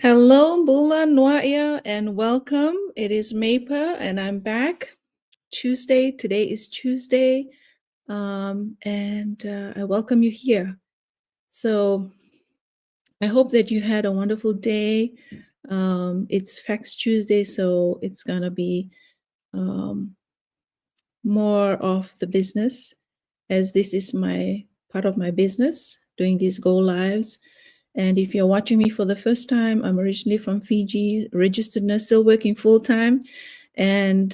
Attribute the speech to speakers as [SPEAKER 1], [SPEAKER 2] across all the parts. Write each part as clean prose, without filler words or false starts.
[SPEAKER 1] Hello, Bula Nwaya, and welcome. It is Mapa, and I'm back. Tuesday. Today is Tuesday, and I welcome you here. So I hope that you had a wonderful day. It's Facts Tuesday, so it's gonna be more of the business, as this is my part of my business, doing these go lives. And if you're watching me for the first time, I'm originally from Fiji, registered nurse, still working full time, and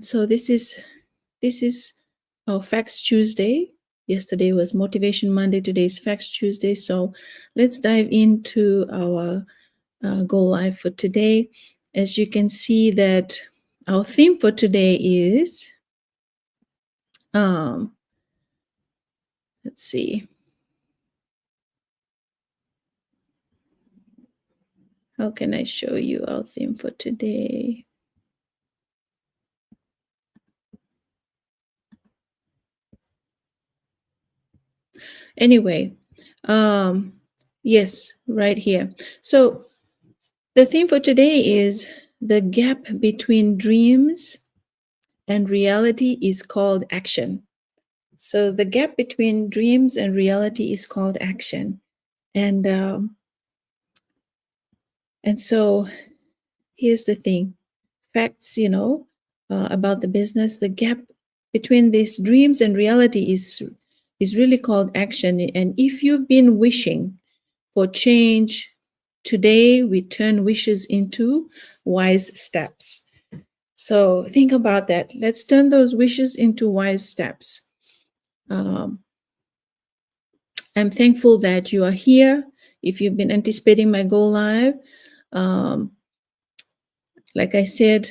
[SPEAKER 1] so this is our Facts Tuesday. Yesterday was Motivation Monday. Today is Facts Tuesday. So let's dive into our go live for today. As you can see, that our theme for today is let's see. How can I show you our theme for today? Anyway, yes, right here. So the theme for today is the gap between dreams and reality is called action. So the gap between dreams and reality is called action. And so here's the thing. Facts, about the business, the gap between these dreams and reality is really called action. And if you've been wishing for change, today we turn wishes into wise steps. So think about that. Let's turn those wishes into wise steps. I'm thankful that you are here. If you've been anticipating my go live, like I said,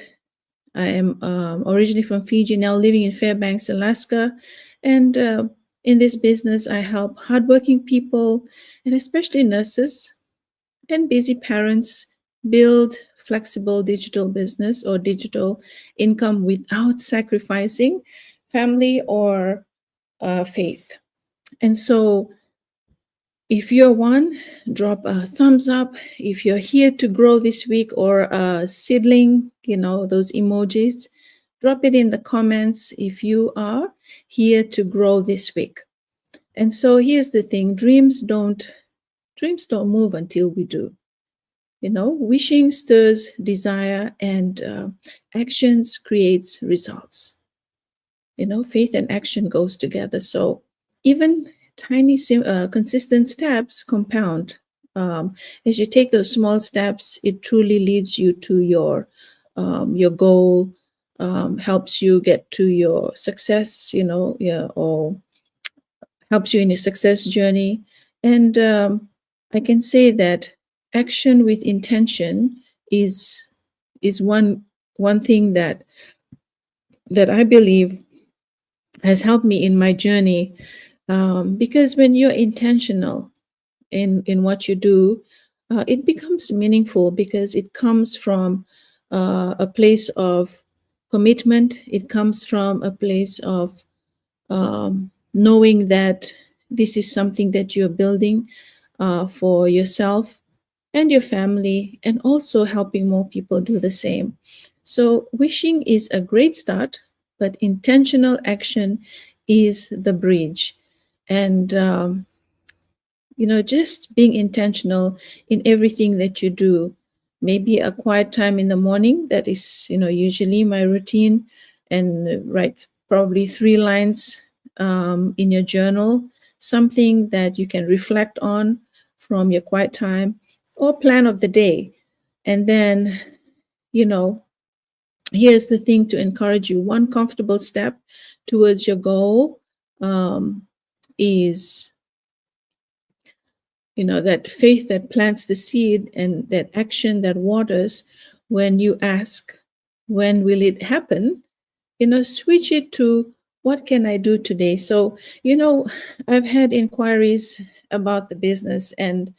[SPEAKER 1] I am originally from Fiji, now living in Fairbanks, Alaska. And in this business, I help hardworking people, and especially nurses and busy parents, build flexible digital business or digital income without sacrificing family or faith. And so if you're one, drop a thumbs up. If you're here to grow this week, or a seedling, those emojis, drop it in the comments if you are here to grow this week. And so here's the thing, dreams don't move until we do. Wishing stirs desire, and actions creates results. Faith and action goes together. So even tiny, consistent steps compound. As you take those small steps, it truly leads you to your goal, helps you get to your success, or helps you in your success journey. And I can say that action with intention is one thing that I believe has helped me in my journey, because when you're intentional in what you do, it becomes meaningful because it comes from a place of commitment. It comes from a place of knowing that this is something that you're building for yourself and your family, and also helping more people do the same. So wishing is a great start, but intentional action is the bridge. And just being intentional in everything that you do. Maybe a quiet time in the morning, that is usually my routine, and write probably 3 lines in your journal, something that you can reflect on from your quiet time, or plan of the day. And then, here's the thing to encourage you. One comfortable step towards your goal is that faith that plants the seed, and that action that waters. When you ask, when will it happen? Switch it to, what can I do today? So, I've had inquiries about the business, and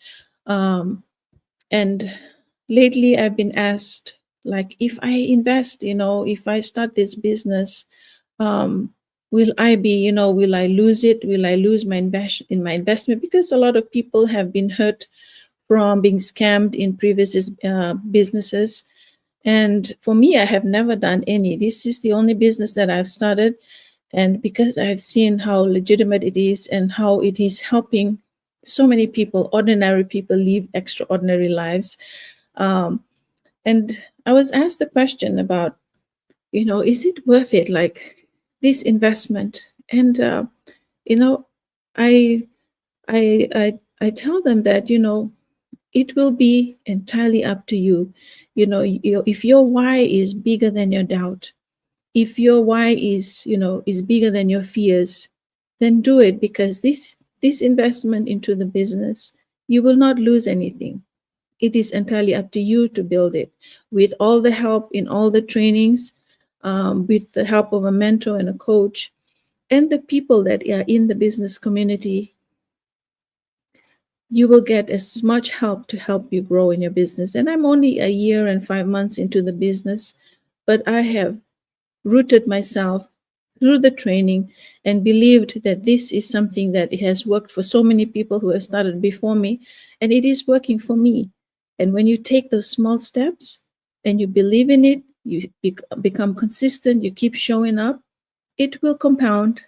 [SPEAKER 1] lately I've been asked Like if I invest, if I start this business, um, will I be, will I lose it? Will I lose my investment? Because a lot of people have been hurt from being scammed in previous businesses. And for me, I have never done any. This is the only business that I've started. And because I've seen how legitimate it is and how it is helping so many people, ordinary people, live extraordinary lives. Um, and I was asked the question about, is it worth it? Like this investment? And, you know, I, I tell them that, it will be entirely up to you. If your why is bigger than your doubt, if your why is bigger than your fears, then do it, because this investment into the business, you will not lose anything. It is entirely up to you to build it with all the help in all the trainings, with the help of a mentor and a coach, and the people that are in the business community. You will get as much help to help you grow in your business. And I'm only a year and 5 months into the business, but I have rooted myself through the training and believed that this is something that has worked for so many people who have started before me, and it is working for me. And when you take those small steps and you believe in it, you become consistent, you keep showing up, it will compound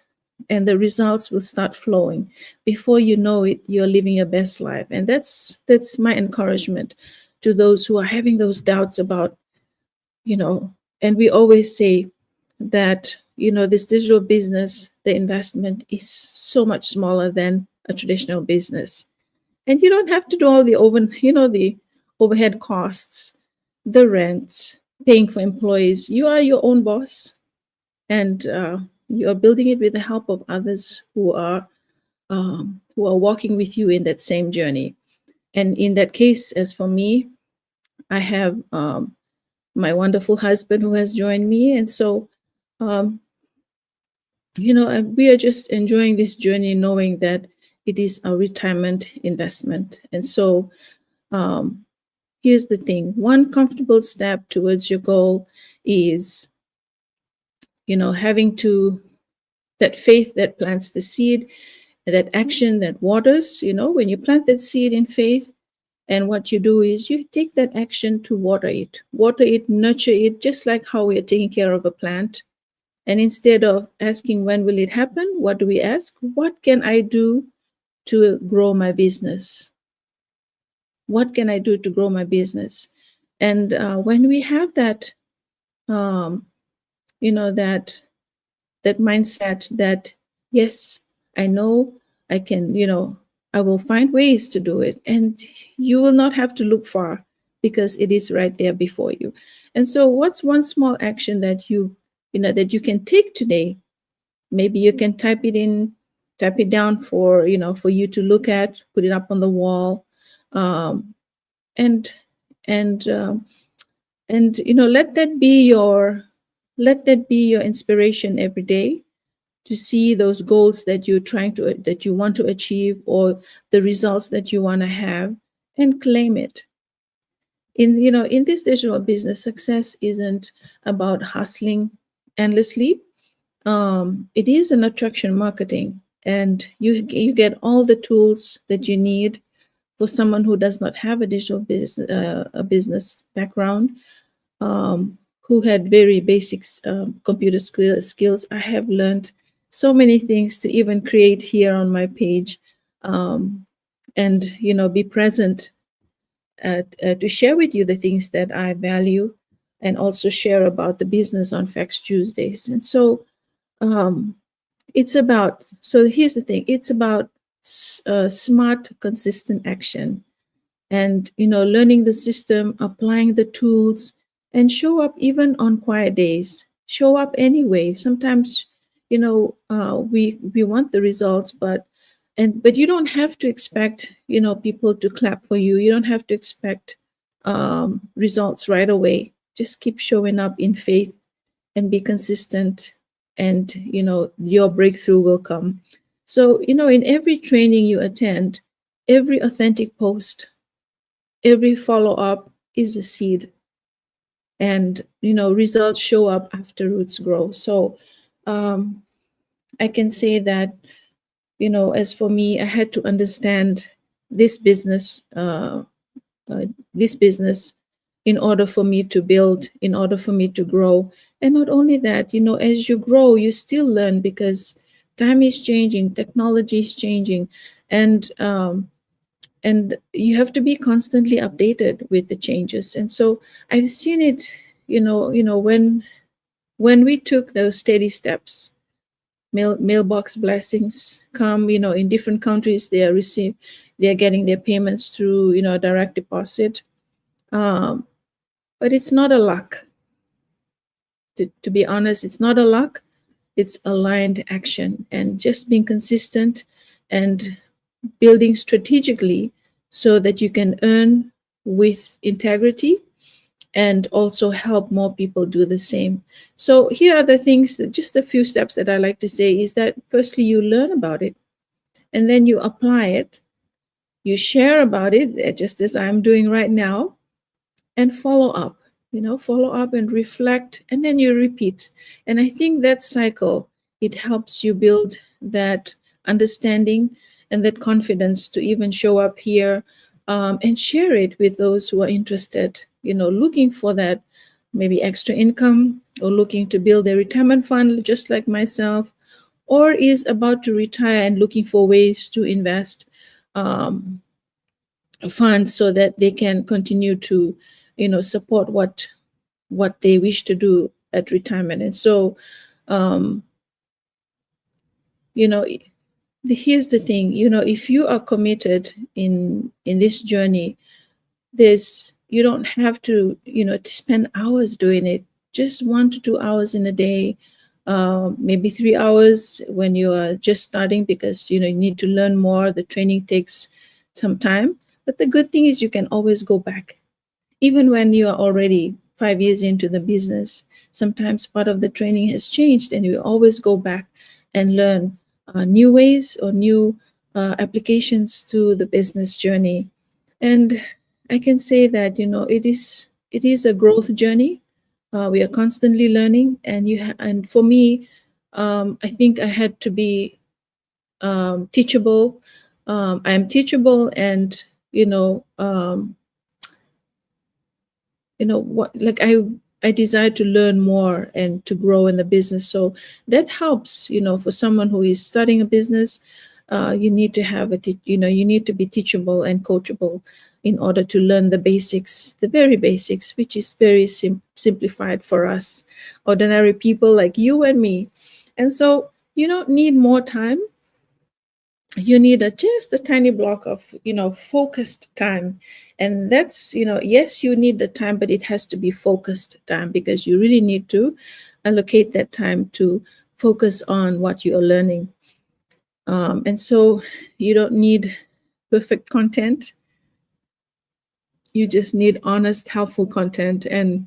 [SPEAKER 1] and the results will start flowing. Before you know it, you're living your best life. And that's my encouragement to those who are having those doubts about, you know, and we always say that, this digital business, the investment is so much smaller than a traditional business. And you don't have to do all the overhead costs, the rents, paying for employees. You are your own boss, and you are building it with the help of others who are walking with you in that same journey. And in that case, as for me, I have my wonderful husband who has joined me, and so um, we are just enjoying this journey, knowing that it is a retirement investment. And so um, here's the thing: one comfortable step towards your goal is, having to that faith that plants the seed, that action that waters. When you plant that seed in faith, and what you do is you take that action to water it, nurture it, just like how we are taking care of a plant. And instead of asking when will it happen, what do we ask? What can I do to grow my business? What can I do to grow my business? And when we have that, um, that mindset that, yes, I know I can, I will find ways to do it, and you will not have to look far because it is right there before you. And so what's one small action that that you can take today? Maybe you can type it down for you to look at, put it up on the wall, um, and and let that be your inspiration every day to see those goals that you want to achieve, or the results that you want to have, and claim it. In this digital business, success isn't about hustling endlessly. It is an attraction marketing, and you get all the tools that you need. For someone who does not have a digital business a business background, who had very basic computer skills, I have learned so many things to even create here on my page, and be present to share with you the things that I value, and also share about the business on Facts Tuesdays. And so um, here's the thing: it's about smart, consistent action, and learning the system, applying the tools, and show up even on quiet days. Show up anyway. Sometimes we want the results, but you don't have to expect people to clap for you. You don't have to expect results right away. Just keep showing up in faith and be consistent, and your breakthrough will come. So in every training you attend, every authentic post, every follow up is a seed. and results show up after roots grow. So um, I can say that, as for me, I had to understand this business, uh, this business, in order for me to build, in order for me to grow. And not only that, as you grow, you still learn, because time is changing, technology is changing, and you have to be constantly updated with the changes. And so I've seen it, when we took those steady steps, mailbox blessings come, in different countries. They are getting their payments through, direct deposit. um, but it's not a luck. To be honest, it's not a luck. It's aligned action, and just being consistent and building strategically, so that you can earn with integrity and also help more people do the same. So here are the things, just a few steps that I like to say is that, firstly, you learn about it, and then you apply it, you share about it, just as I'm doing right now, and follow up. Follow up and reflect, and then you repeat. And I think that cycle, it helps you build that understanding and that confidence to even show up here, and share it with those who are interested, looking for that maybe extra income, or looking to build a retirement fund just like myself, or is about to retire and looking for ways to invest um, funds, so that they can continue to, support what they wish to do at retirement. And so, um, you know here's the thing, if you are committed in this journey, there's you don't have to, to spend hours doing it. Just 1 to 2 hours in a day, maybe 3 hours when you are just starting, because you need to learn more. The training takes some time, but the good thing is you can always go back, even when you are already 5 years into the business. Sometimes part of the training has changed, and you always go back and learn new ways or new applications to the business journey. And I can say that, it is a growth journey. We are constantly learning, and and for me, I think I had to be teachable. I am teachable, and you know what, like, I desire to learn more and to grow in the business. So that helps, for someone who is starting a business. You need to have you need to be teachable and coachable, in order to learn the basics, the very basics, which is very simplified for us ordinary people like you and me. And so you don't need more time. You need just a tiny block of, focused time. And that's, yes, you need the time, but it has to be focused time, because you really need to allocate that time to focus on what you are learning. And so you don't need perfect content. You just need honest, helpful content. And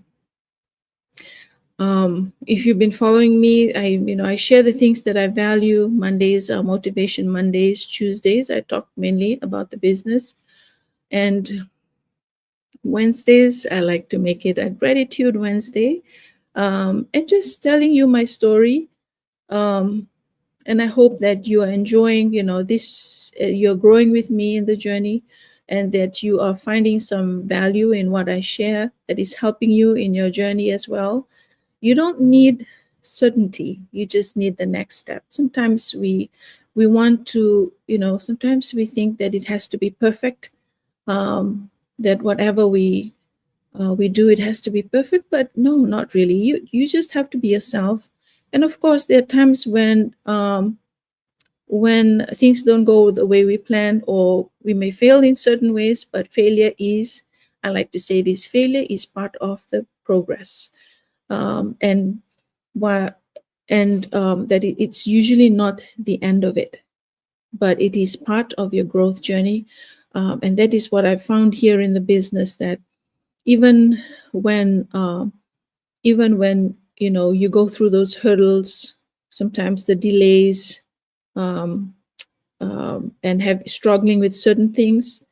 [SPEAKER 1] if you've been following me, I share the things that I value. Mondays are motivation Mondays. Tuesdays I talk mainly about the business, and Wednesdays I like to make it a gratitude Wednesday, and just telling you my story. um, and I hope that you are enjoying, this. You're growing with me in the journey, and that you are finding some value in what I share, that is helping you in your journey as well. You don't need certainty, you just need the next step. Sometimes we want to, sometimes we think that it has to be perfect, that whatever we do, it has to be perfect. But no, not really. You just have to be yourself. And of course, there are times when things don't go the way we plan, or we may fail in certain ways. But failure is, I like to say this, failure is part of the progress. And why and that it's usually not the end of it, but it is part of your growth journey. And that is what I found here in the business, that even when you go through those hurdles, sometimes the delays, um, and have struggling with certain things,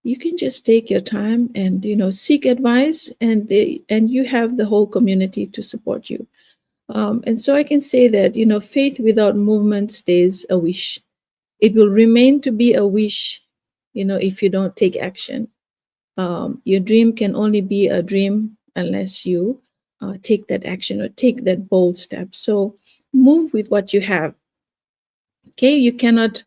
[SPEAKER 1] you can just take your time and seek advice, and you have the whole community to support you. And so I can say that faith without movement stays a wish. It will remain to be a wish, if you don't take action. Your dream can only be a dream unless you take that action or take that bold step. So move with what you have. Okay, you cannot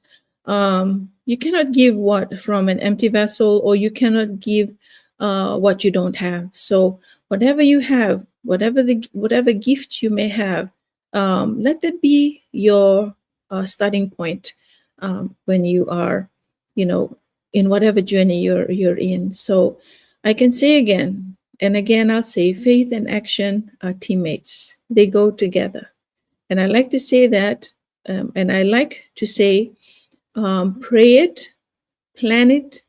[SPEAKER 1] give what from an empty vessel, or you cannot give what you don't have. So whatever you have, whatever gift you may have, let that be your starting point when you are, you know, in whatever journey you're in. So I can say again and again, I'll say faith and action are teammates. They go together. And I like to say that, and I like to say, pray it, plan it,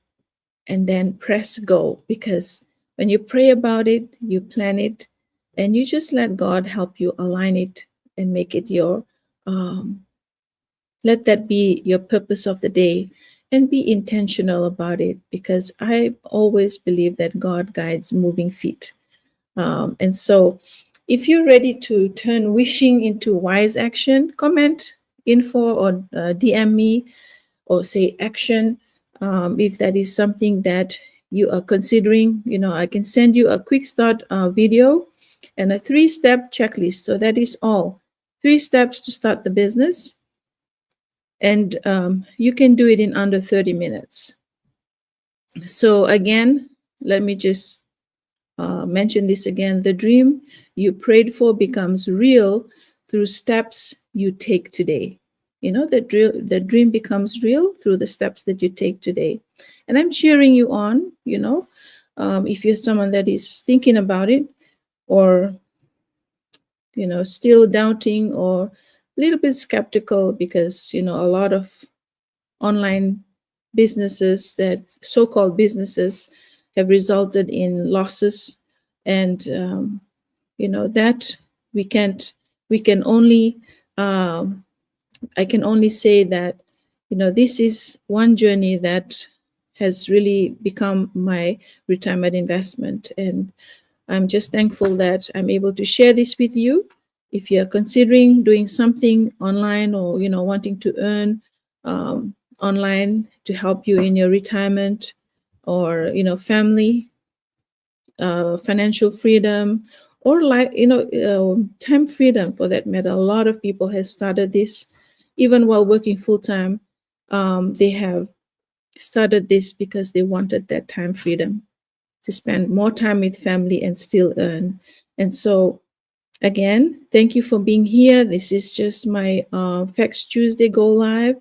[SPEAKER 1] and then press go. Because when you pray about it, you plan it, and you just let God help you align it and make it your, let that be your purpose of the day, and be intentional about it. Because I always believe that God guides moving feet. And so, if you're ready to turn wishing into wise action, comment info or DM me or say action. If that is something that you are considering, I can send you a quick start video and a 3-step checklist. So that is all 3 steps to start the business. And you can do it in under 30 minutes. So, again, let me just mention this again. The dream you prayed for becomes real through steps you take today. The dream becomes real through the steps that you take today. And I'm cheering you on, if you're someone that is thinking about it, or, still doubting or a little bit skeptical, because, a lot of online businesses, that so-called businesses, have resulted in losses. And that we can only I can only say that this is one journey that has really become my retirement investment, and I'm just thankful that I'm able to share this with you. If you're considering doing something online, or wanting to earn online to help you in your retirement, or family, financial freedom, or time freedom for that matter. A lot of people have started this even while working full time. They have started this because they wanted that time freedom to spend more time with family and still earn. And so, again, thank you for being here. This is just my Facts Tuesday Go Live.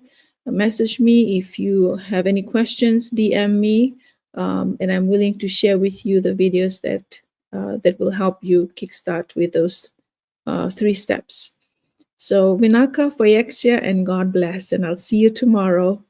[SPEAKER 1] Message me if you have any questions, DM me, and I'm willing to share with you the videos that will help you kickstart with those 3 steps. So, Vinaka Foyexia, and God bless, and I'll see you tomorrow.